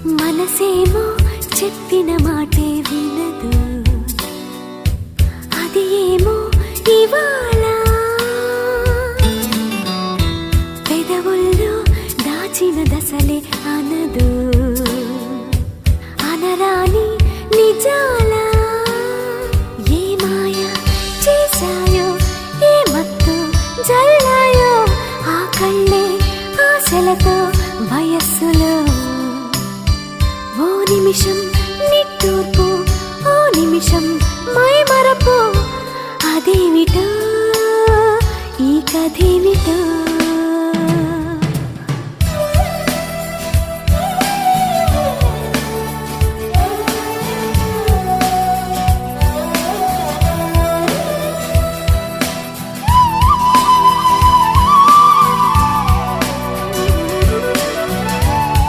మనసేమో చెప్పిన మాటే వినదు, అది ఏమో ఇవాళ పెదవుల్లో దాచిన దశలే అనదు, అనరాని నిజాల ఏ మాయ చేశాయో, ఏ మత్తు జల్లాయో ఆ కళ్ళే ఆశలతో వయస్సులో. ఓ నిమిషం నిట్టూర్పు, ఓ నిమిషం మైమరపు, అదేమిటో ఈ కథేమిటో.